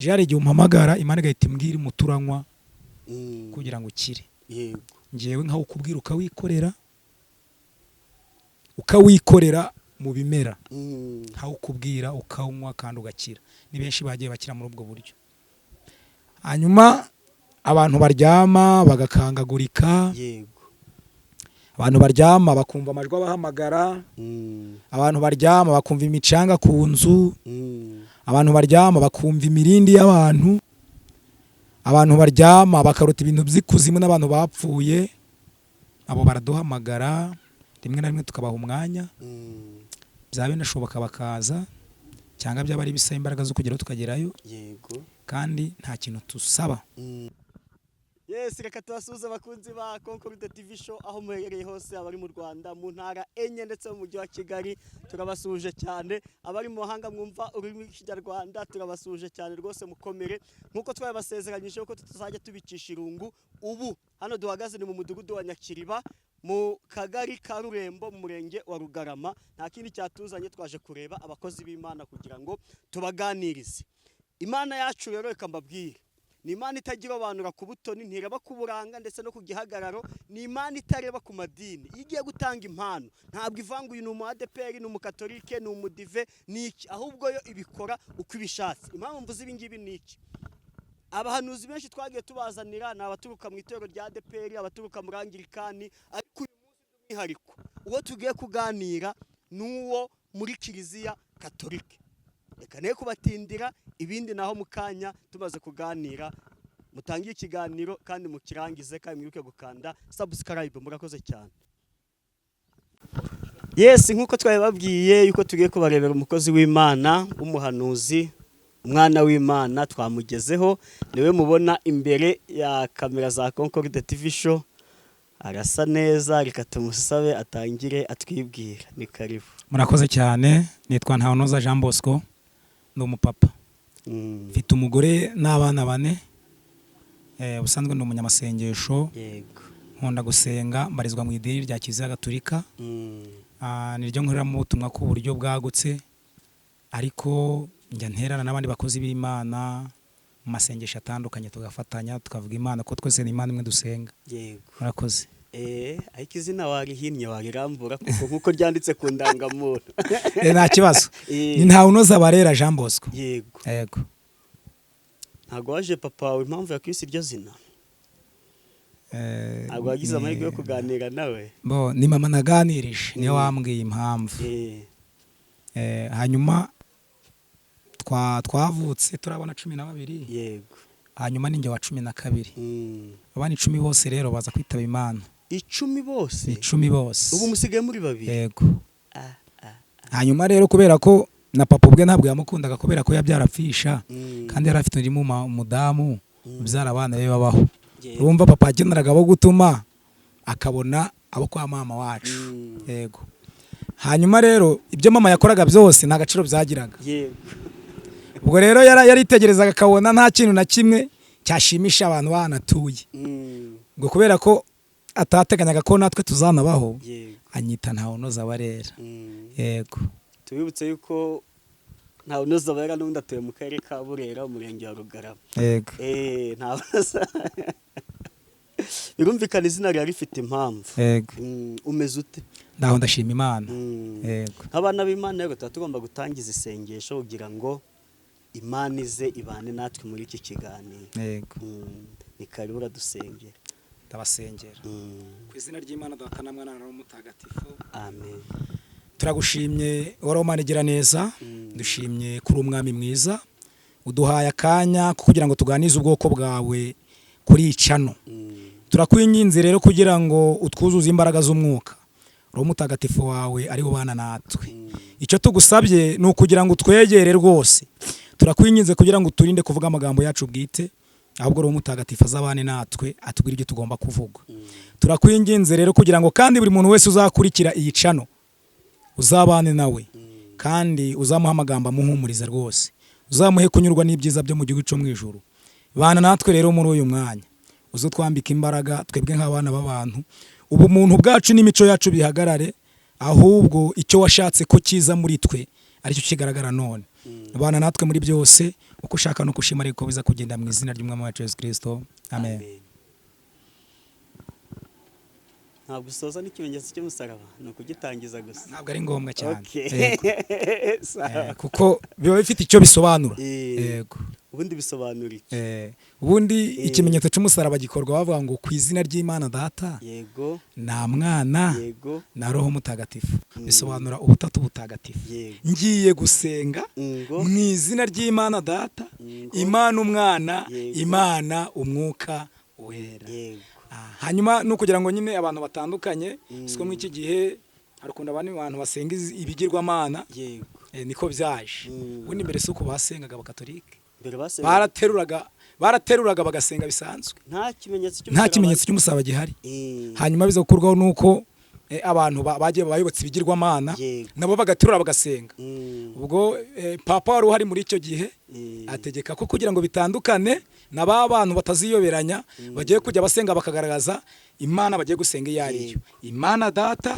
jari igihe umpamagara Imana igahita imbwira umuturanywa kugira ngo ukire. Yego. Ngewe nkaho ukubwira ukawikorera mu bimera. Nkaho ukubwira ukanywa kandi ugakira. Ni benshi bagiye bakira muri ubwo buryo. Hanyuma abantu baryama bagakangagurika. Yego. Abantu baryama bakumva amajwi abahamagara. Abantu baryama bakumva imicanga ku nzu. Abantu baryama bakumva imirindi y'abantu. Abantu baryama bakarota ibintu by'ikuzimu n'abantu bapfuye. Abo baraduhamagara rimwe na rimwe tukabaha umwanya. Byabe nashoboka bakaza cyangwa byaba ari bisaba imbaraga zo kugeraho tukagerayo. Yego. Kandi nta kintu tusaba. Yes, reka tubasuhuze abakunzi ba Concord TV show aho muherereye hose, abari mu Rwanda mu ntara enye ndetse mu mujyi wa Kigali turabasuhuje cyane. Abari mu mahanga mwumva ururimi rw'Ikinyarwanda turabasuhuje cyane rwose, mukomere nkuko twabasezeranyije ko tuzajya tubicisha irungu. Ubu hano duhagaze ni mu mudugudu wa Nyakiriba mu kagari ka Rurembo mu murenge wa Rugarama. Nta kindi cyatuzanye, twaje kureba abakozi b'Imana kugira ngo tubaganirize. Imana yacu rero reka mbabwire, ni Imana itagira abantu ku butoni, ntireba ku buranga ndetse no ku gihagararo. Ni Imana itareba ku madini. Iyo igiye gutanga impano ntabwo ivanga uyu ni umu ADPR, ni umukatolike, ni umudive, ni iki, ahubwo yo ibikora uko ibishatse. Impamvu mvuze ibi ngibi ni iki: abahanuzi benshi twagiye tubazanira ni abaturuka mu itorero rya ADPR, abaturuka muri Anglikani, ariko uyu munsi by'umwihariko uwo tugiye kuganira n'uwo muri Kiliziya Katolike. Reka ne kubatindira, ibindi naho mukanya tumaze kuganira. Mutangiye ikiganiro kandi mukirangize, kandi mwibuke gukanda subscribe. Murakoze cyane. Yes, nkuko twababwiye yuko tugiye kubarebera umukozi w'Imana, umuhanuzi, umwana w'Imana. Twamugezeho, niwe mubona imbere ya kamera za Concord TV show. Arasa neza, reka tumusabe atangire atwibwira. Ni karibu. Murakoze cyane. Nitwa Ntawunoza Jean Bosco, ndi umupapa. Mfite umugore n'abana 4. Ubusanzwe ndi umunyamasengesho. Yego. Nkunda gusenga, mbarizwa mu idini rya Kiliziya Gatolika. Niryo nkoreramo ubutumwa ku buryo bwagutse, ariko njya nterana n'abandi bakozi b'Imana mu masengesho atandukanye, tugafatanya tukavuga Imana ko twese ni Imana imwe dusenga. Yego. Murakoze. Ariko izina warihinnye warirambura kuko nkuko ryanditse ku ndangamuntu. Nta kibazo. Ni Ntawunoza Barera Jean Bosco. Yego. Yego. Ntago waje papa wawe impamvu yakwise iryo zina? Ntago wagize amahirwe yo kuganira nawe? Ni mama naganirije niyo wambwiye impamvu. Hanyuma twavutse turabona 12. Yego. Hanyuma ninjye wa 12. Abana 10 bose rero baza kwitaba Imana. 10 bose? 10 bose. Ubu musigaye muri 2? Yego. Hanyuma rero kubera ko na papa ubwe ntabwo yamukundaga kubera ko yabyarapfisha, kandi yari afite umudamu ubyara abana be babaho. Urumva papa akeneraga abo gutuma akabona abo kwa mama wacu. Yego. Hanyuma rero ibyo mama yakoraga byose nta gaciro byagiraga. Yego. Ubwo rero yaritegerezaga akabona nta kintu na kimwe cyashimisha abantu banatuye. Ngo kubera ko atateganyaga ko natwe tuzanabaho, anyita Ntawunoza Barera. Yego. Tubibutse yuko Ntawunoza Barera n'undi atuye mu karere ka Burera, umurenge wa Rugarama. Yego. Ntawunoza. Birumvikana izina ryari rifite impamvu. Yego. Umeze ute? Ndaho ndashima Imana. Yego. Abana b'Imana rero tugomba gutangiza isengesho kugira ngo Imana ize ibane natwe muri iki kiganiro. Yego. Ni karibu radusengera. Ndabasengera. Ku izina ry'Imana Data na Mwana na Roho Mutagatifu. Amen. Turagushimye wari Imana igira neza. Dushimye kuri umwami mwiza uduhaye akanya kugira ngo tuganize ubwoko bwawe kuri icano. Turakwinginze rero kugira ngo utwuzuze imbaraga z'umwuka, Roho Mutagatifu wawe ari ubana natwe. Icyo tugusabye ni ukugira ngo twegere rwose. Turakwinginze kugira ngo turinde kuvuga amagambo yacu bwite, ahubwo Roho Mutagatifu azabane natwe atubwire ibyo tugomba kuvuga. Turakwinginze rero kugira ngo kandi buri muntu wese uzakurikira iyi cano uzabane nawe, kandi uzamuha amagambo amuhumuriza rwose, uzamuhe kunyurwa n'ibyiza byo mu gihugu cyo mu ijuru. Bana natwe rero muri uyu mwanya, uzutwambika imbaraga twebwe nk'abana b'abantu, ubumuntu bwacu n'imico yacu bihagarare, ahubwo icyo washatse ko kiza muri twe aricyo kigaragara none. bana natwe muri byose uko ushaka no kushima ariko biza kugenda mu izina ry'umwami wacu Yesu Kristo amen. Ntabwo usoza n'ikimenyetso cy'umusaraba ni ukugitangiza gusa, ntabwo ari ngombwa cyane. Sawa. Kuko biba bifite icyo bisobanura. Yego. Ubundi bisobanura iki? Ubundi ikimenyetso cy'umusaraba gikorwa bavuga ngo ku izina ry'Imana Data, yego, na Mwana, yego, na Roho Mutagatifu. Bisobanura ubutatu butagatifu. Ngiye gusenga mu izina ry'Imana Data, Imana Umwana, Imana Umwuka Wera. Hanyuma no kugira ngo nyine abantu batandukanye siko mu iki gihe harukunda abantu basenga ibigirwamana, niko byaje. Ubundi mbere suko basengaga abakatolike, barateruraga bagasenga bisanzwe, nta kimenyetso cy'umusaraba gihari. Hanyuma biza gukurwaho nuko abantu bagiye bayobotse ibigirwamana nabo bagaterura bagasenga. Ubwo papa wari uhari muri icyo gihe ategeka ko kugira ngo bitandukane na ba bantu bataziyoberanya bagiye kujya basenga bakagaragaza Imana bagiye gusenga iyo ari yo, Imana Data,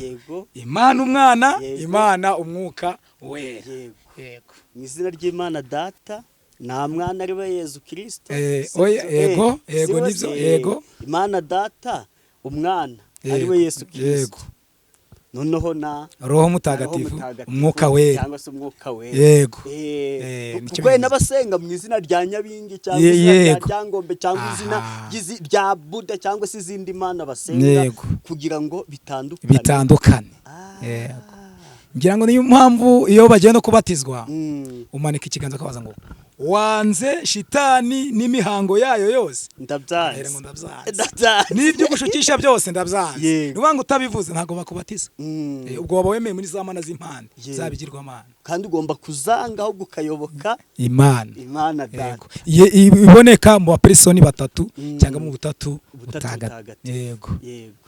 Imana Umwana, Imana Umwuka Wera. Yego. Mu izina ry'Imana Data, nta mwana ari we Yesu Kristo. Yego nibyo. Yego. Imana Data, Umwana ari we Yesu Kristo. Noneho na Roho Mutagatifu, Umwuka Wera, cyangwa se Umwuka Wera. Yego. Kuko n'abasenga mu izina rya Nyabingi cyangwa izina rya Ngombe cyangwa izina rya Buda cyangwa se izindi mana basenga kugira ngo bitandukane. Yego. Ngira ngo niyo mpamvu iyo bagiye no kubatizwa umanika ikiganza akabaza ngo wanze shitani n'imihango yayo yose ndabyanze, n'ibyo gushukisha byose ndabyanze. Niba ngo utabivuze ntago bakubatiza. Ubwo waba wemeye muri za mana z'impande zabigirwamana, kandi ugomba kuzanga aho gukayoboka Imana Data iboneka mu bapersoni batatu cyangwa mu butatu butagatifu. Yego,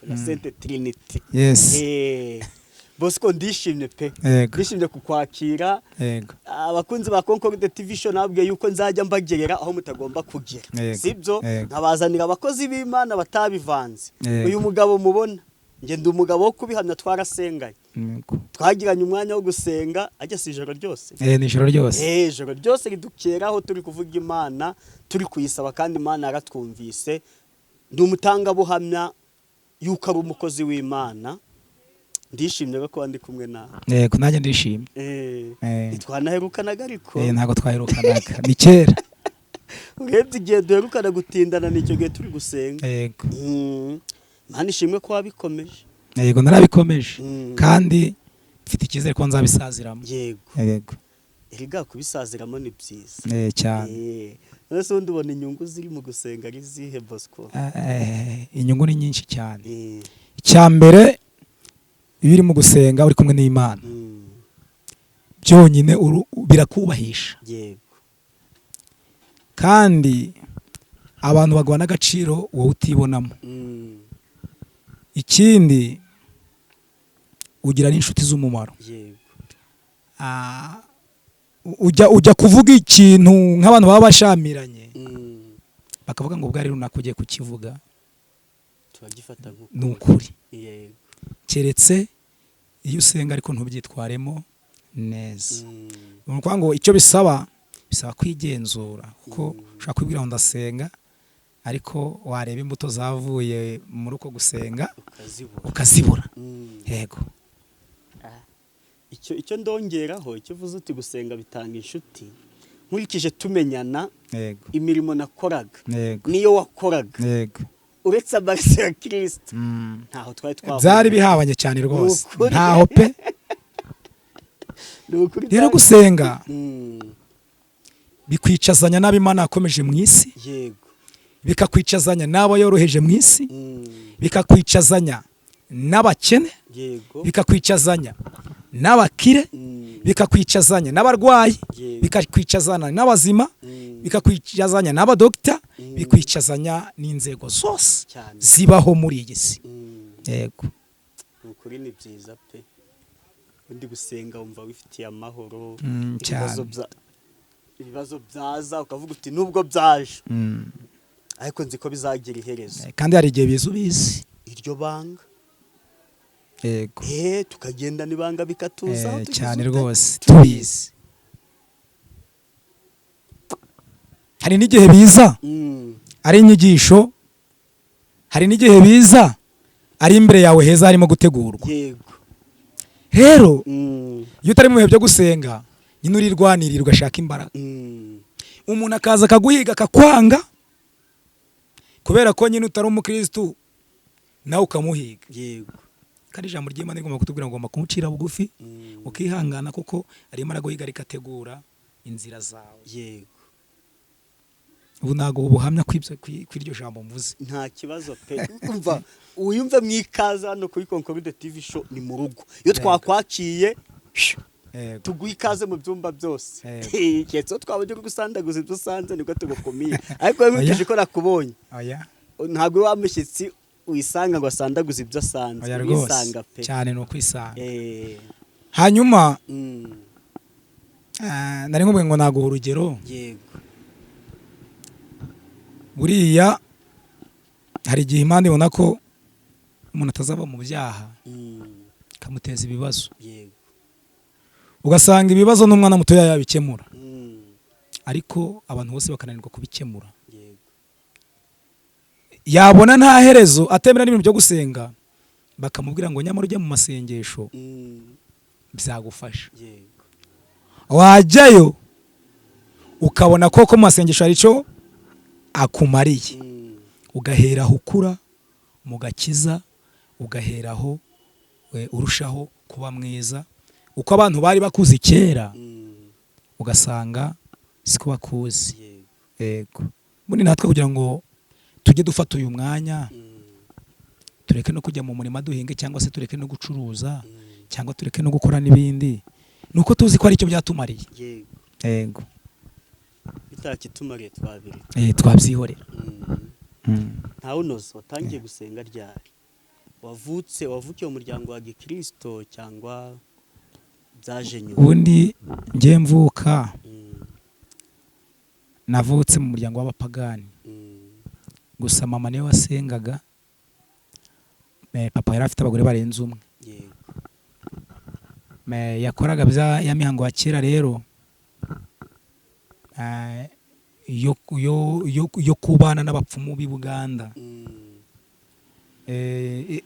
la Sainte Trinité. Yes. Bosco ndishimye pe, ndishimye kukwakira. Abakunzi ba Concorde TV show nabwiye yuko nzajya mbagerera aho mutagomba kugera, sibyo? Nkabazanira abakozi b'Imana batabivanze. Uyu mugabo mubona nge ndi umugabo wo kubihamya, twarasenganye, twagiranye umwanya wo gusenga ajya si ijoro ryose. Ni ijoro ryose. Ijoro ryose ridukeraho turi kuvuga Imana, turi kuyisaba, kandi Imana yaratwumvise. Ndi umutangabuhamya yuko ari umukozi w'Imana. Ndishimye ko ndi kumwe nawe. Yego, nanjye ndishimye. Twanaherukanaga ariko ntago twaherukanaga, ni kera. Urebye igihe duherukana gutindana nicyo gihe turi gusenga. Yego. Imana ishimwe ko wabikomeje. Yego, narabikomeje kandi mfite icyizere ko nzabisaziramo. Yego. Erega kubisaziramo ni byiza. Cyane. Nose undi ubona inyungu ziri mu gusenga ari zihe Bosco? Inyungu ni nyinshi cyane. Icyambere iyo uri mu gusenga uri kumwe n'Imana byonyine birakubahisha. Yego. Kandi abantu bagwa n'agaciro wowe utibonamo. Ikindi ugira n'inshuti z'umumaro. Yego. Ujya kuvuga ikintu nk'abantu baba bashamiranye bakavuga ngo bwari runaka ugiye kukivuga tubagifata n'ukuri. Yego. Keretse iyo usenga ariko ntubyitwaremo neza. Nuko ngo icyo bisaba kwigenzura, kuko ushaka kwibwira ngo ndasenga ariko wareba imbuto zavuye muri uko gusenga ukazibura. Yego. Icyo ndongeraho, icyo uvuze uti gusenga bitanga inshuti, nkurikije tumenyana, imirimo nakoraga niyo wakoraga, uretse amaraso ya Kristo ntaho twari twavuye. Byari bihabanye cyane rwose, ntaho pe. Rero gusenga bikwicazanya n'Imana yakomeje mu isi, bikakwicazanya n'abo yoroheje mu isi, bikakwicazanya n'abakene, bikakwicazanya n'abakire, bikakwicazanya n'abarwayi, bikakwicazanya n'abazima, bikakwicazanya n'abadokita, bikwicazanya n'inzego zose zibaho muri iyi si. Yego. Ukuri ni byiza pe. Undi gusenga wumva wifitiye amahoro, ibibazo byaza ukavuga uti nubwo byaje ariko nzi ko bizagira iherezo. Kandi hari igihe bizubizi iryo banga. Yego. Tukagenda nibanga bikatuza cyane rwose tubizi. hari n'igihe biza ari inyigisho, hari n'igihe biza ari imbere yawe heza harimo gutegurwa. yego Rero iyo utari mu bihe byo gusenga nyine urirwanirira ugashaka imbaraga, umuntu akaza akaguhiga akakwanga kubera ko nyine utari umukristu nawe ukamuhiga. yego Kandi ijambo ry'Imana rigomba kutubwira ngo ugomba kumucira bugufi ukihangana, kuko arimo araguhiga rikategura inzira zawe. yego Ubu ntabwo ubuhamya kw'iryo jambo mvuze. nta kibazo pe. umva uyumve mwikaza hano kuri Concoride TV show, ni mu rugo. Iyo twakwakiye tuguha ikaze mu byumba byose. Ketso twabonye ko gusandaguza ibyo usanze nibwo tugukumiye, ariko wemukije ko nakubonye ntabwo wa mushyitsi wisanga ngo asandaguze ibyo asanze. Wisanga pe cyane, no kwisanga. Hanyuma nari nkubwiye ngo naguha urugero. yego buriya hari igihe Imana ibona ko umuntu atazava mu byaha kamuteza ibibazo, yego ugasanga ibibazo n'umwana mutoya yabikemura, ariko abantu bose bakananirwa kubikemura. yego yabona nta herezo atemera n'ibintu byo gusenga, bakamubwira ngo nyamara ujye mu masengesho bizagufasha. yego wajyayo ukabona koko mu masengesho hari icyo akumariye, ugaheraho ukura mu gakiza, ugaheraho urushaho kuba mwiza. Uko abantu bari bakuzi kera ugasanga siko bakuzi. yego muri natwe kugira ngo tujye dufata uyu mwanya, tureke no kujya mu murima duhinge, cyangwa se tureke no gucuruza, cyangwa tureke no gukora n'ibindi, nuko tuzi ko ari cyo byatumariye. yego bitakitumariye twabyihorera. ntawe unoze. watangiye gusenga ryari? wavukiye mu muryango wa Gikristo cyangwa byaje nyuma? Ubundi njye mvuka navutse mu muryango w'abapagani, gusa mama niwe wasengaga, papa yari afite abagore barenze umwe. yakoraga ya mihango ya kera rero yo kubana n'abapfumu b'i Buganda.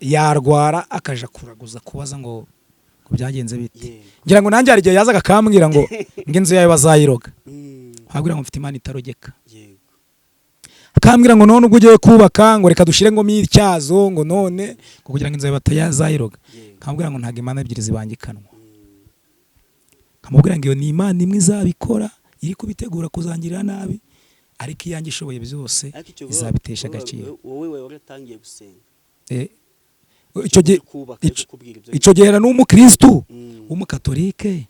yarwara akaja kuraguza kubaza ngo byagenze bite. ngira ngo nanjye hari igihe yazaga akambwira ngo inzu yawe bazayiroga, nkabwira ngo mfite Imana itarogeka. akambwira ngo none ubwo ugiye kubaka ngo reka dushire ngo mityazo ngo none kugira ngo inzu yawe batazayiroga. nkabwira ngo ntago Imana ebyiri zibangikanwa. nkamubwira ngo iyo ni Imana imwe izabikora, iri kubitegura kuzangirira nabi, ariko iyanjye ishoboye byose izabitesha agaciro. wowe waratangiye gusenga icyo gihe era n'umukristu w'umukatolike,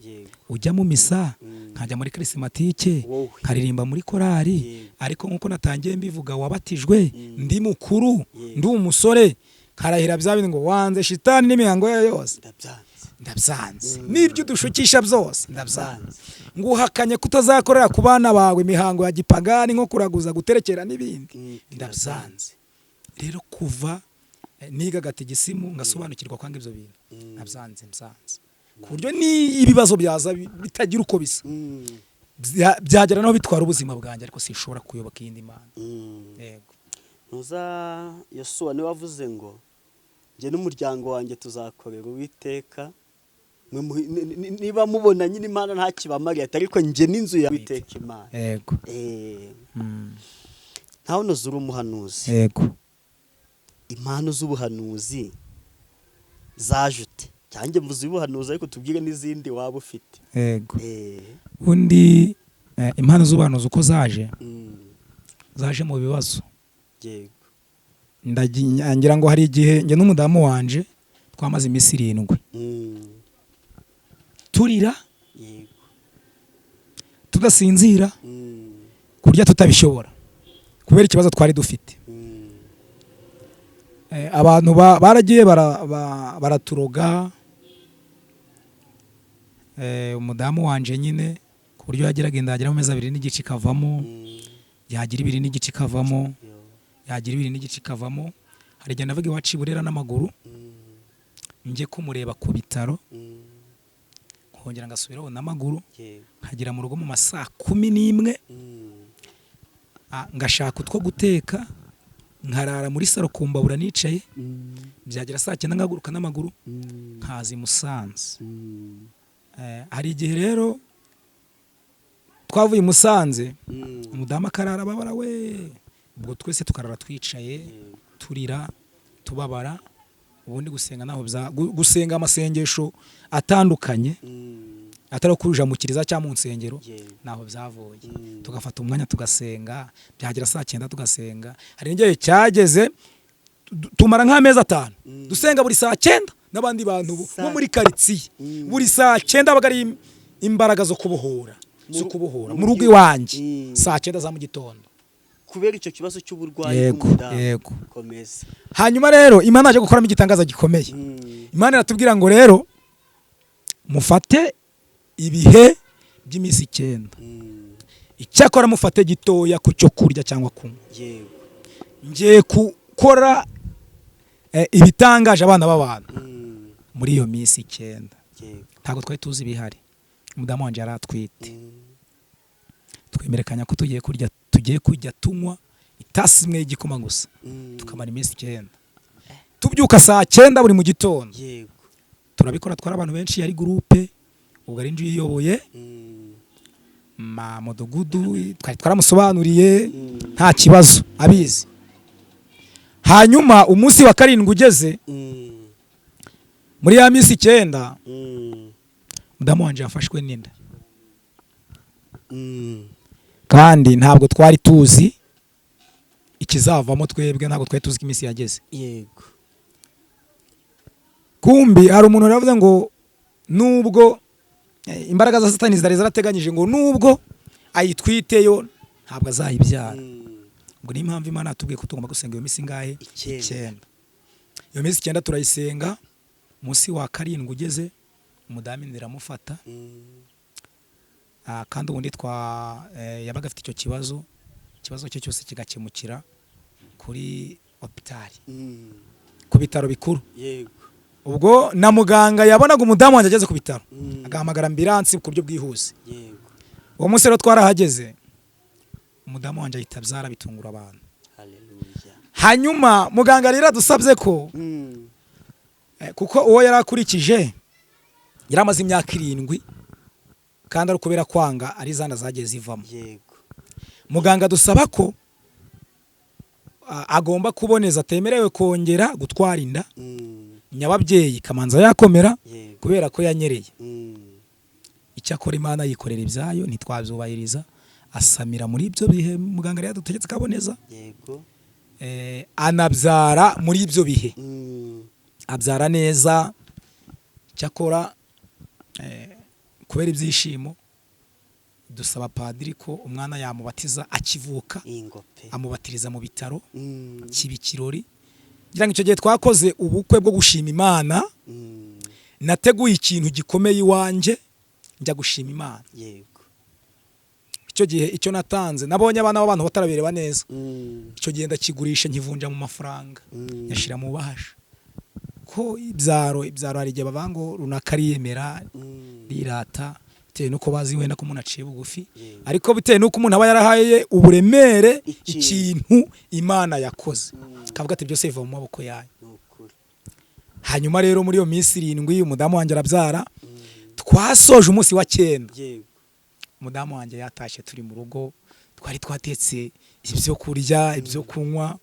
ujya mu misa, nkajya muri krisimatike, nkaririmba muri korari, ariko nkuko natangiye mbivuga wabatijwe ndi mukuru, ndi umusore, karahira bya bintu ngo wanze shitani n'imihango yayo yose ndabyanze, n'ibyo dushukisha byose ndabyanze, nguhakanye kutazakorera ku bana bawe imihango ya gipagani nko kuraguza, guterekera n'ibindi ndabyanze. rero kuva niga gatigisimu ngasobanukirwa kwanga ibyo bintu nabyanze ku buryo ni ibibazo byaza bitagira uko bisa, byagera naho bitwara ubuzima bwanjye, ariko sinshobora kuyoboka iyindi Mana. yego Nuza Yosuwa niwe wavuze ngo njye n'umuryango wanjye tuzakorera Uwiteka, niba mubona nyine Imana nta kibamariye, ariko njye n'inzu ya Uwiteka Imana. yego ntawe unoze uri umuhanuzi. yego impano z'ubuhanuzi zajute cyangwa mvuze ubuhanuzi, ariko tubwire n'izindi waba ufite. yego undi impano z'ubuhanuzi uko zaje mu bibazo. yego ngira ngo hari igihe njye n'umudamu wanje twamaze iminsi 7 turira, tudasinzira, kurya tutabishobora kubera ikibazo twari dufite. abantu baragiye baraturoga, umudamu wanje nyine ku buryo yageraga indagera mu mezi 2 n'igice kavamo, yagira 2 n'igice kavamo, yagira 2 n'igice kavamo. hari igihe navuga iwacu Burera n'amaguru njye kumureba ku bitaro, nkongera ngasubiraho n'amaguru, nkagera mu rugo mu masaa 11, ngashaka utwo guteka nkarara muri saro ku mbabura nicaye byagera saa 9 ngaguruka n'amaguru nkaza i Musanze. Hari igihe rero twavuye i Musanze umudamu akarara babara we, ubwo twese tukarara twicaye turira tubabara, ubundi gusenga naho gusenga amasengesho atandukanye atari kujamukiriza cyangwa mu nsengero naho byavuye, tugafata umwanya tugasenga, byagera saa 9 tugasenga. Hari igihe cyageze tumara nk'amezi 5 dusenga buri saa 9 n'abandi bantu bo muri quartier buri saa 9 bagari imbaraga zo kubohora mu rugo iwanjye saa 9 za mu gitondo kubera icyo kibazo cy'uburwayi bw'umudamu. Komeza. Hanyuma rero Imana yaje gukoramo igitangaza gikomeye. Imana iratubwira ngo rero mufate ibihe by'iminsi 9 icyakora mufate gitoya ku cyo kurya cyangwa kunywa. Ngiye gukora ibitangaje abana b'abantu muri iyo minsi 9. Ntago twari tuzi bihari. Umudamu wanje yaratwite, twemerekanya ko tugiye kujya tunywa itasi imwe y'igikoma gusa tukamara iminsi 9, tubyuka saa 9 buri mu gitondo. Turabikora twara abantu benshi, yari groupe ubwo ari nje yiyoboye mudugudu, twari twaramusobanuriye nta kibazo abizi. Hanyuma umunsi wa 7 ugeze muri ya minsi 9 mudamu wanje yafashwe n'inda, kandi ntabwo twari tuzi ikizavamo, twebwe ntabwo twari tuzi ko iminsi yageze. Kumbi hari umuntu yavuze ngo nubwo imbaraga za Satani zari zarateganyije ngo nubwo ayitwiteyo ntabwo azayibyara, ngo ni impamvu Imana yatubwiye ko tugomba gusenga iyo minsi ngahe 9. Iyo minsi 9 turayisenga. Munsi wa 7 ugeze umudamu ndiramufata, kandi ubundi yabaga afite icyo kibazo cye cyose kigakemukira kuri hospitali ku bitaro bikuru. Ubwo na muganga yabonaga umudamu wanjye ageze ku bitaro agahamagara ambulance ku buryo bwihuse. Uwo munsi rero twarahageze, umudamu wanjye ahita abyara bitungura abantu. Hanyuma muganga rero dusabye ko kuko uwo yarakurikije yaramaze imyaka 7 kandi ari kubera kwanga ari zanda zagiye zivamo. Muganga dusaba ko agomba kuboneza, atemerewe kongera gutwara inda. Nyababyeyi kamanza yakomera kubera ko yanyereye. Icyakora Imana yikorera ibyayo ntitwabyubahiriza, asamira muri ibyo bihe muganga rero dutegetse kaboneza. Anabyara muri ibyo bihe, abyara neza. Cyakora kubera ibyishimo dusaba padiri ko umwana yamubatiza akivuka, amubatiriza mu bitaro kibikirori. Ngira ngo icyo gihe twakoze ubukwe bwo gushima Imana, nateguye ikintu gikomeye iwanje njya gushima Imana. Icyo gihe icyo natanze nabonye abana b'abantu batarabereba neza, icyo gihe ndakigurisha nkivunja mu mafaranga yashira mu bahasha. Ko ibyaro hari igihe bavango runaka riyemera rirata bitewe nuko bazi wenda ko umuntu aciye bugufi, ariko bitewe nuko umuntu aba yarahaye uburemere ikintu Imana yakoze, kavuga ati byose biva mu maboko yayo. Hanyuma rero muri iyo minsi 7 umudamu wanjye arabyara. Twasoje umunsi wa 9, umudamu wanjye yatashye turi mu rugo, twari twatetse ibyo kurya ibyo kunywa,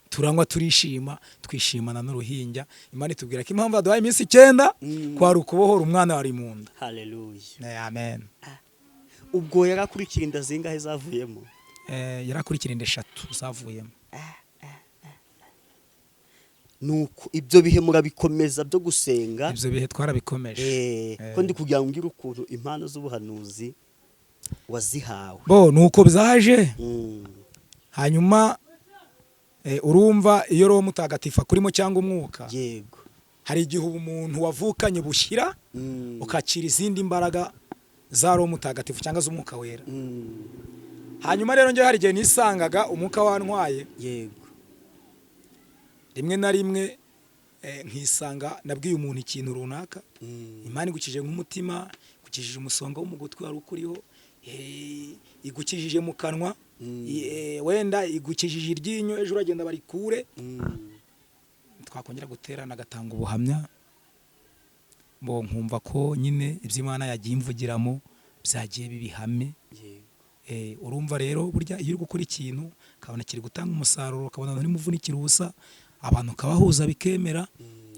turanywa turishima, twishimana n'uruhinja. Imana itubwira ko impamvu aduhaye iminsi 9 kwari ukubohora umwana wari mu nda. Haleluya. Amen. Ubwo yarakurikira inda zingahe zavuyemo? Yarakurikira inda 3 zavuyemo. Nuko ibyo bihe murabikomeza byo gusenga? Ibyo bihe twarabikomeje. Ko ndi kugira ngo ngire ukuntu impano z'ubuhanuzi wazihawe. Nuko byaje. Hanyuma urumva iyo Roho Mutagatifu kurimo cyangwa umwuka, hari igihe umuntu wavukanye bushyira ukakira izindi mbaraga za Roho Mutagatifu cyangwa z'umwuka wera. Hanyuma rero nje hari igihe nisangaga umwuka wantwaye, rimwe na rimwe nkisanga nabwiye umuntu ikintu runaka, Imana igukije nk'umutima, igukijije umusonga wo mu gutwi wari ukuriho, igukijije mu kanwa, wenda igukijije iryinyo ejo uragenda barikure, twakongera guterana agatanga ubuhamya, bo nkumva ko nyine iby'Imana yagiye imvugiramo byagiye bibihame. Urumva rero burya iyo uri gukora ikintu kabona kiri gutanga umusaruro, kabona ntimuvunikira ubusa, abantu kabahuza bikemera,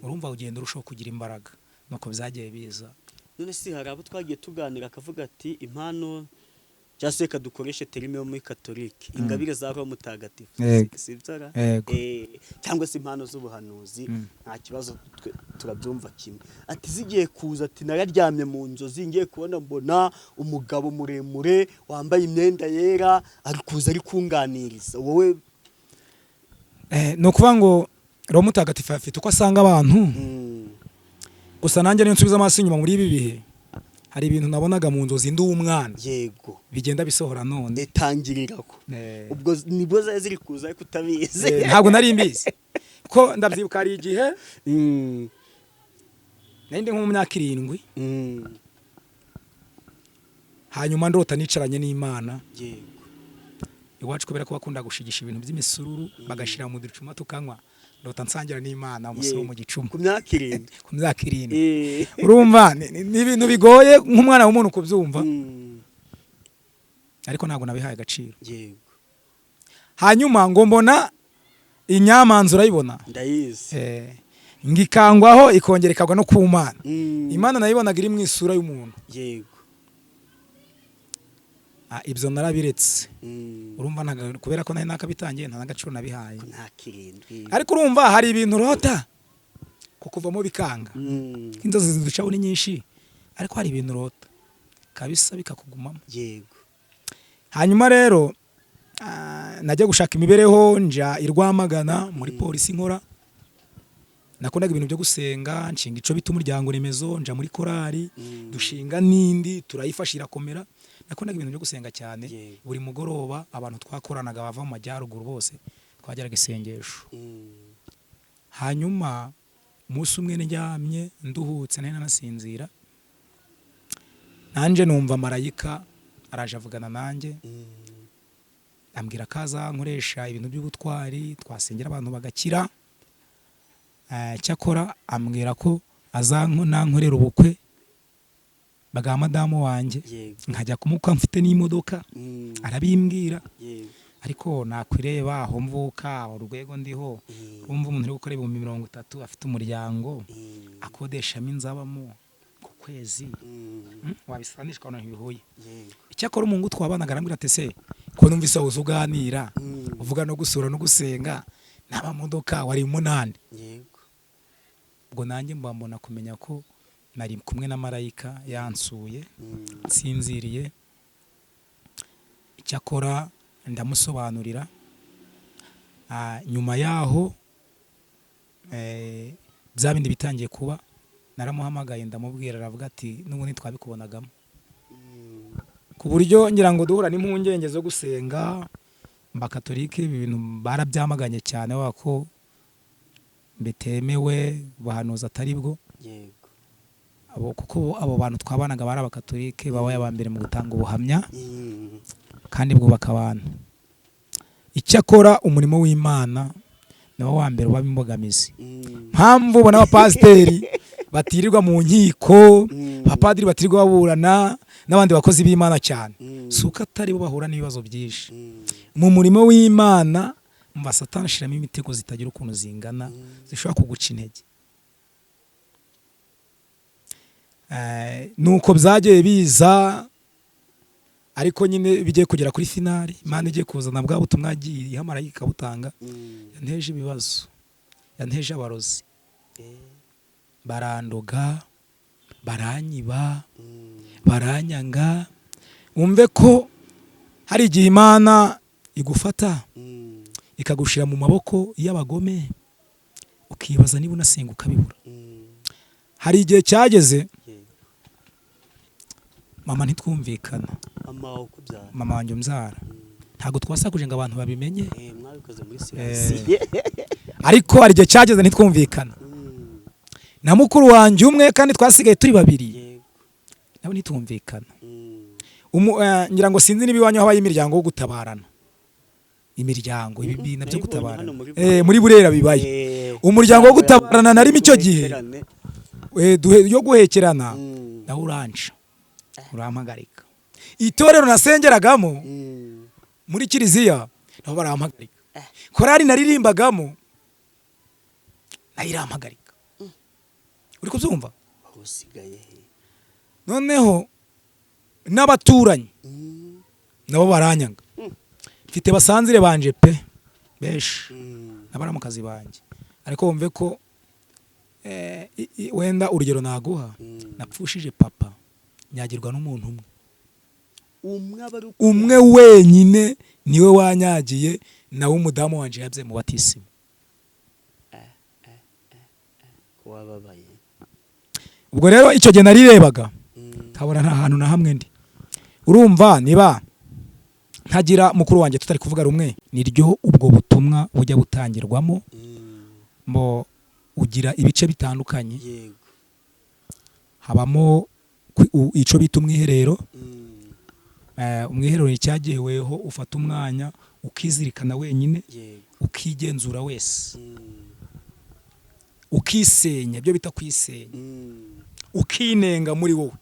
urumva ugenda urushaho kugira imbaraga, nuko byagiye biza. None si hari abo twagiye tuganira akavuga ati impano cyangwa se kadukoreshe terime yo muri katolike, ingabire za Roho Mutagatifu, sibyo? Cyangwa se impano z'ubuhanuzi, nta kibazo turabyumva kimwe. Ati zigiye kuza, ati nararyamye mu nzozi ngiye kubona mbona umugabo muremure wambaye imyenda yera ari kuza ari kunganiriza. Wowe no kuvuga ngo Roho Mutagatifu afite uko asanga abantu, gusa nanjye niyo nsubiza amaso inyuma muri ibi bihe, hari ibintu nabonaga mu nzozi ndi umwana, yego, bigenda bisohora none etangiriraho, ubwo nibwo ziri kuza ariko utabizi. Ntabwo nari mbizi ko ndabyibuka hari igihe nari nko mu myaka 7, hanyuma ndota nicaranye n'Imana, yego, iwacu kubera ko bakunda gushigisha ibintu by'imisururu bagashira mu ducuma tukanywa, ndota nsangira n'Imana umusoro mu gicuma ku myaka 7. ku myaka 7. Urumva ni ibintu bigoye nk'umwana w'umuntu kubyumva, ariko ntabwo nabihaye agaciro. Yego. Hanyuma ngo mbona inyamanza, urayibona? Ndayizi. Ngikangwaho ikongera ikagwa no ku Mana. Imana nayibonaga iri mu isura y'umuntu. Yego. Ibyo narabiretse. Urumva kubera ko nari nakabitangiye nta n'agaciro nabihaye. Ariko urumva hari ibintu urota kukuvamo bikanga. Inzozi ziducaho ni nyinshi, ariko hari ibintu urota kabisa bikakugumamo. Yego. Hanyuma rero najya gushaka imibereho nja irwamagana muri polisi nkora, nakundaga ibintu byo gusenga, nshinga ico bita umuryango remezo, nja muri korali, dushinga nindi turayifashira komera. Nakundaga ibintu byo gusenga cyane. Buri mugoroba abantu twakoranaga bava mu majyaruguru bose twageraga isengesho. Hanyuma umunsi umwe ndyamye nduhutse nari nanasinzira, nanje numva marayika araje avugana nanjye, ambwira kaza nkoresha ibintu by'ubutwari, twasengera abantu bagakira. Cyakora ambwira ko azankorera ubukwe baga madamu wanje, nkajya kumukwa mfite n'imodoka, arabimbwira. Ariko nakwireba aho mvuka, urwego ndiho, umva umuntu uri gukora 30 afite umuryango akodeshamo inzabamo ku kwezi, wabisanishwa na bihuye. Icyakora umungu twabanaga arambwira ati se ko numvise aho uzuganira uvuga no gusura no gusenga naba modoka wari 8. Yego. Ubwo nanjye mbona kumenya ko nari kumwe na marayika yansuye, nsinziriye. Icyakora ndamusobanurira, nyuma yaho bya bindi bitangiye kuba, naramuhamagaye ndamubwira, aravuga ati n'ubundi twabikubonagamo, ku buryo ngira ngo duhura n'impungenge zo gusenga. Bakatolike ibintu barabyamaganye cyane, wako bitemewe, bahanuza atari bwo. Yego. Kuko abo bantu twabanaga bari abakatolike babaye abambere mu gutanga ubuhamya kandi bwubaka abantu. Icyakora umurimo w'Imana niwo wa mbere uba imbogamizi. Mpamvu ubona abapasiteri batirirwa mu nkiko, abapadiri batirirwa baburana n'abandi bakozi b'Imana cyane, suko atari bo bahura n'ibibazo byinshi. Mu murimo w'Imana mva Satani ashiramo imitego zitagira ukuntu zingana, zishobora kuguca intege. Nuko byagiye biza, ariko nyine bigiye kugera kuri finali, Imana igiye kuzana bwa butumwa agiye marayika butanga, yanteje ibibazo, yanteje abarozi, barandoga, baranyiba, baranyanga. Umve ko hari igihe Imana igufata ikagushira mu maboko y'abagome, ukibaza niba unasenga ukabibura. Hari igihe cyageze mama ntitwumvikana, mama wanjye umbyara, ntabwo twasakuje ngo abantu babimenye, ariko hari igihe cyageze ntitwumvikana. Na mukuru wanjye umwe kandi twasigaye turi babiri, nabo ntitwumvikana. ngira ngo sinzi niba iwanyu habaye imiryango yo gutabarana, imiryango ibi nabyo gutabarana muri Burera bibaye umuryango wo gutabarana narimo icyo gihe yo guhekerana nawe uranca urampagarika. Itorero nasengeragamo muri kiliziya nabo barampagarika, korari naririmbagamo nayo irampagarika. uri kubyumva? Noneho n'abaturanyi nabo baranyanga, mfite basanzire banje pe beshi nabara mu kazi banje, ariko wumve ko wenda urugero naguha, napfushije papa nyagirwa n'umuntu umwe wenyine niwe wanyagiye, nawe umudamu wanje yabye mu batisimu. Ubwo rero icyo gihe narirebaga nkabona nta hantu na hamwe ndi. Urumva niba ntagira mukuru wanjye tutari kuvuga rumwe, niryo ubwo butumwa bujya butangirwamo, mbo ugira ibice bitandukanye, habamo ico bita umwiherero. Umwiherero ni cyagiyeweho ufata umwanya ukizirikana wenyine, ukigenzura wese, ukisenya, byo bita kwisenya, ukinenga muri wowe.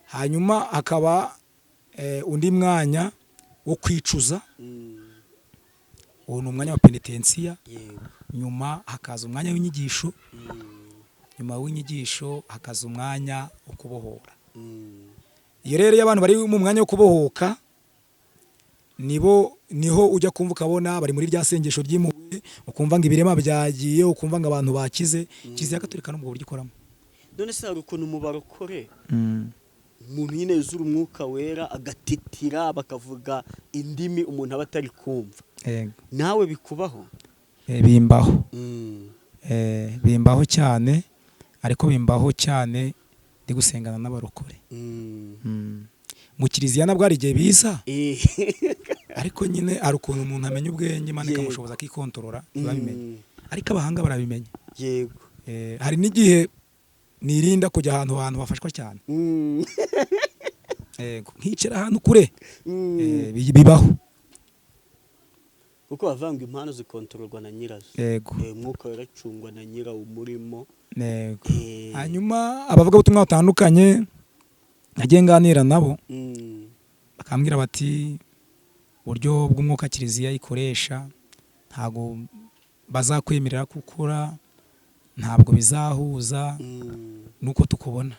Hanyuma hakaba undi mwanya wo kwicuza, uwo ni umwanya wa penitensiya. Nyuma hakaza umwanya w'inyigisho, nyuma w'inyigisho hakaza umwanya wo kubohora. Iyo rero y'abantu bari mu mwanya wo kubohoka, niho ujya kumva ukabona bari muri rya sengesho ry'impuhwe, ukumva ngo ibirema byagiye, ukumva ngo abantu bakize. Kiliziya Gatolika n'ubwo buryo ikoramo. None se hari ukuntu mu barokore umuntu nyine yuzura umwuka wera agatitira, bakavuga indimi umuntu aba atari kumva. Nawe bikubaho? Bimbaho. Bimbaho cyane, ariko bimbaho cyane ndi gusengana n'abarokore. Mu kiliziya nabwo hari igihe biza, ariko nyine ari ukuntu umuntu amenya ubwenge, Imana ikamushoboza akikontorora, babimenye. Ariko abahanga barabimenya. Yego. Hari n'igihe nirinda kujya ahantu bafashwa cyane. Yego, nkicira ahantu kure. Bibaho. Kuko bavanga impano zikontororwa na nyirazo. Yego. Umwuka waracungwa na nyira umurimo. Yego. Hanyuma abavuga ubutumwa butandukanye nagiye nganira nabo, bakambwira bati uburyo bw'umwuka kiliziya ikoresha ntago bazakwemerera gukora, ntabwo bizahuza nuko tukubona.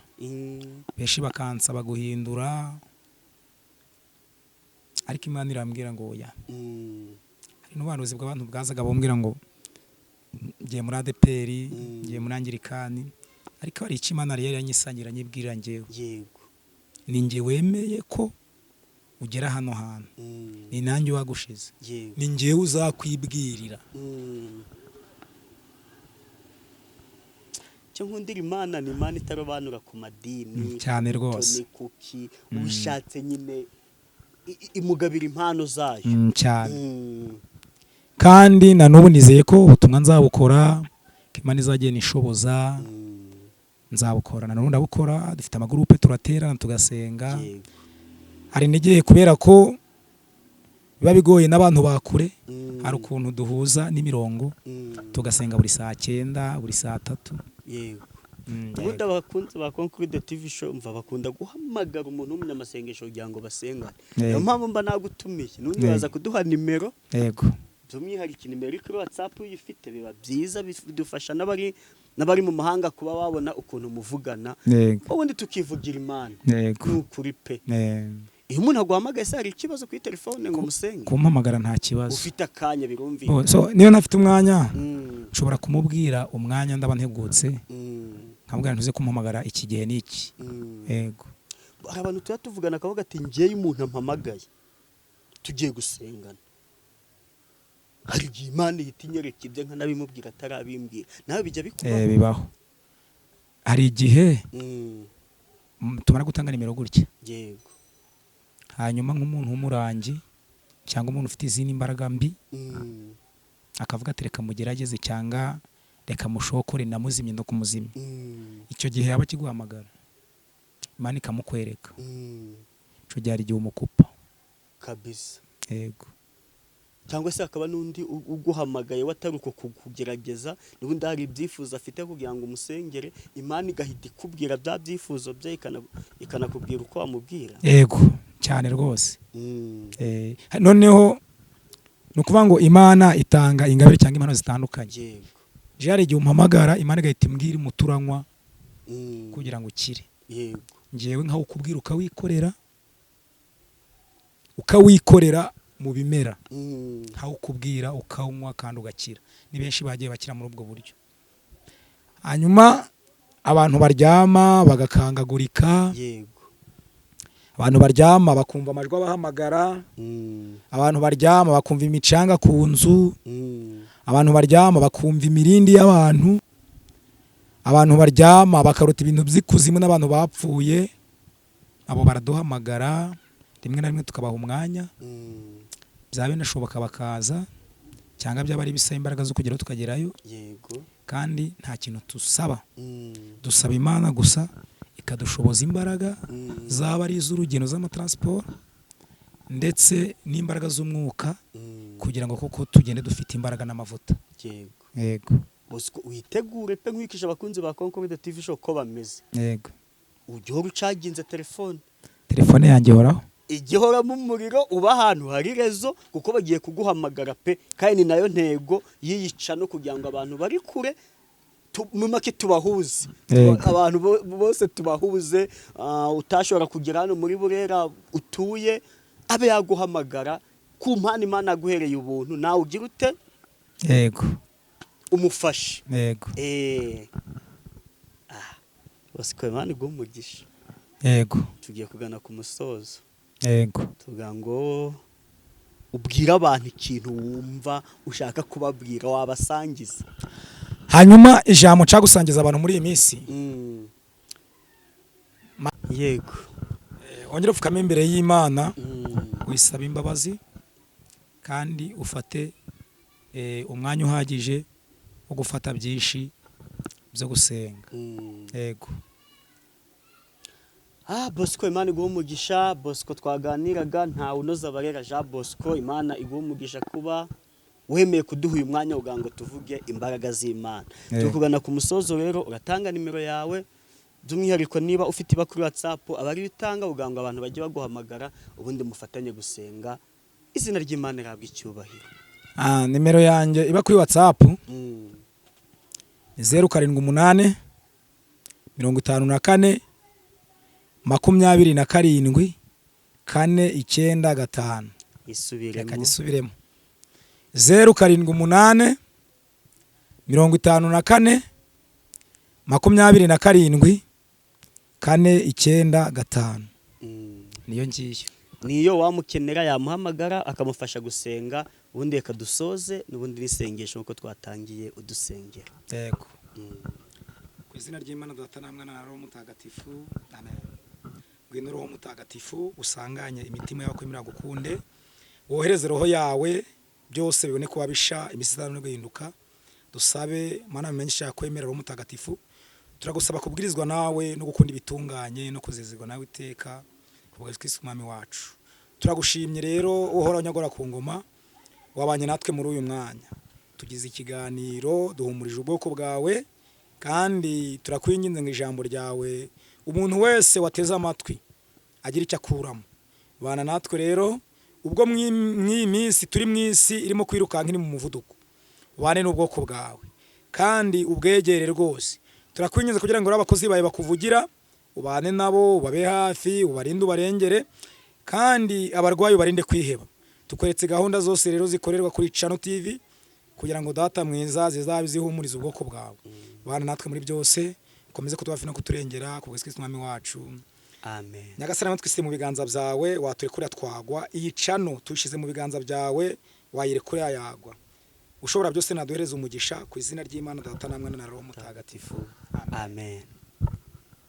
Benshi bakansaba guhindura, ariko Imana irambwira ngo oya. Hari n'ubuhanuzi bw'abantu bwazaga bombwira ngo ngiye muri ADPR, ngiye muri Anglikani, ariko hari icyo Imana yari yanyisangira nyibwira njyewe. Yego. Ni njye wemeye ko ugera hano hantu, ni nanjye wagushize, ni njyewe uzakwibwirira. Cyo nkundira Imana ni Imana itarobanura ku madini cyane rwose, kuki ubishatse nyine imugabira impano zayo cyane. Kandi na n'ubu nizeye ko ubutumwa nzabukora, Imana izagenda ishoboza, nzabukora. Na n'ubu ndabukora, dufite amagurupe turaterana tugasenga. Hari n'igihe kubera ko biba bigoye n'abantu bakure, hari ukuntu duhuza n'imirongo tugasenga buri saa 9, buri saa 3. Yego. Ubundi abakunzi ba Concrete TV show mva bakunda guhamagara umuntu w'umunyamasengesho kugira ngo basengane. Niyo mpamvu mba nagutumiye, n'undi waza kuduha nimero. Yego. By'umwihariko nimero kuri WhatsApp uyifite biba byiza, bidufasha n'abari mu mahanga kuba babona ukuntu muvugana, ubundi tukivugira Imana. N'ukuri pe. Iyo umuntu aguhamagaye se hari ikibazo kuri telefone ngo musenge? Kumpamagara nta kibazo. Ufite akanya birumvikana. So niyo nafite umwanya, nshobora kumubwira umwanya ndaba ntegutse, nkambwira ntuze kumpamagara iki gihe n'iki. Yego. Hari abantu tuba tuvugana akavuga ati ngiye umuntu ampamagaye tugiye gusengana, hari igihe Imana ihita inyereka ibyo nkanabimubwira atarabimbwira. Nawe bijya bikubaho? Bibaho. Hari igihe tumara gutanga nimero gutya. Yego. Hanyuma nk'umuntu w'umurangi cyangwa umuntu ufite izindi imbaraga mbi, akavuga ati reka mugerageze cyangwa reka mushokore namuzimye no kumuzimya. Icyo gihe yaba kiguhamagara, Imana ikamukwereka. ico gihe hari igihe umukupa kabisa. yego Cyangwa se hakaba n'undi uguhamagaye watari uko kugerageza n'ubundi hari ibyifuzo afite kugira ngo umusengere, Imana igahita ikubwira bya byifuzo bye ikanakubwira uko wamubwira. yego cyane rwose. Noneho nukuvuga ngo Imana itanga ingabire cyangwa impano zitandukanye. Yego. Je hari igihe umpamagara Imana igahita imbwira umuturanywa kugira ngo ukire. Yego. Ngewe nkaho ukubwira ukawikorera mu bimera, nkaho ukubwira ukawunywa kandi ugakira. Ni benshi bagiye bakira muri ubwo buryo. Hanyuma abantu baryama bagakangagurika, Yego. abantu baryama bakumva amajwi abahamagara, abantu baryama bakumva imicanga ku nzu, abantu baryama bakumva imirindi y'abantu, abantu baryama bakarota ibintu by'ikuzimu n'abantu bapfuye. Abo baraduhamagara rimwe na rimwe tukabaha umwanya, byaba binashoboka bakaza, cyangwa byaba ari bisaba imbaraga zo kugeraho tukagerayo. Yego. Kandi nta kintu tusaba, dusaba Imana gusa ikadushoboza imbaraga, zaba ari iz'urugendo z'amatransport ndetse n'imbaraga z'umwuka, kugira ngo koko tugende dufite imbaraga n'amavuta. Yego. Yego. Bosco witegure pe nkwikije abakunzi ba Concord TV show ko bameze. Yego. Ujye ucaginze telefone yanjye horaho, igihoramo umuriro, uba ahantu hari rezo, kuko bagiye kuguhamagara pe, kandi ni nayo ntego yiyica no kugira ngo abantu bari kure mu make tubahuze. Abantu bose tubahuze, utashobora kugera hano muri Burera utuye abe yaguhamagara ku mpano Imana aguhereye ubuntu, nawe ugira ute? Yego. Umufashe. Yego. Bosco Imana igumugisha. Yego. Tugiye kugana ku musozo. Yego. Tuvuga ngo ubwira abantu ikintu wumva ushaka kubabwira wabasangiza. Hanyuma ijambo nca gusangiza abantu muri iyi minsi. Yego. Ongera ufukame imbere y'Imana, wisaba imbabazi kandi ufate umwanya uhagije wo gufata byinshi byo gusenga. Yego. Bosco Imana igumugisha. Bosco twaganiraga nta unoza barera Jean Bosco. Imana igumugisha kuba wemeye kuduha uyu mwanya ugira ngo tuvuge imbaraga z'Imana. Tukugana ku musozo rero, uratanga nimero yawe by'umwihariko niba ufite iba kuri WhatsApp, abari bitanga ugira ngo abantu bajye baguhamagara ubundi mufatanye gusenga, izina ry'Imana irabwa icyubahiro. Nimero yanjye iba kuri WhatsApp 078 54 27 495. Isubiremo 078 54 27 495. Niyo ngiyo. Niyo wamukenera yamuhamagara akamufasha gusenga, ubundi reka dusoze n'ubundi nisengesho uko twatangiye udusengera. Yego. Ku izina ry'Imana Data na Mwana na Roho Mutagatifu. Amen. Ngwino Roho Mutagatifu usanganye imitima y'abakwemera gukunde, wohereze roho yawe byose bibone kuba bisha, imisitano no guhinduka. Dusabe Mana menyesha yakwemera Roho Mutagatifu. Turagusaba kubwirizwa nawe no gukunda ibitunganye no kuzezerwa nawe iteka kubwa Kristo Umwami wacu. Turagushimye rero uhora unyagora ku ngoma, wabanye natwe muri uyu mwanya. Tugize ikiganiro duhumurije ubwoko bwawe, kandi turakwinginze ngo ijambo ryawe umuntu wese wateze amatwi agira icyo akuramo. Bana natwe rero ubwo mw'iyi minsi turi mw'isi irimo kwirukanka iri mu muvuduko, ubane n'ubwoko bwawe kandi ubwegere rwose. Turakwinginze kugira ngo abakozi bawe bakuvugira, ubane nabo, ubabe hafi, ubarinde ubarengere, kandi abarwayi ubarinde kwiheba. Tukweretse gahunda zose rero zikorerwa kuri Channel TV kugira ngo Data mwiza zizabe zihumuriza ubwoko bwawe. Bana natwe muri byose, ukomeze kutubafi no kuturengera kubwa Kristo Umwami wacu. Amen. Nyagasani twise mu biganza byawe, waturekura twagwa. Iyi Channel tushize mu biganza byawe, wayirekura yagwa. Ushobora byose naduhereza umugisha ku izina ry'Imana Data na Mwana na Roho Mutagatifu. Amen.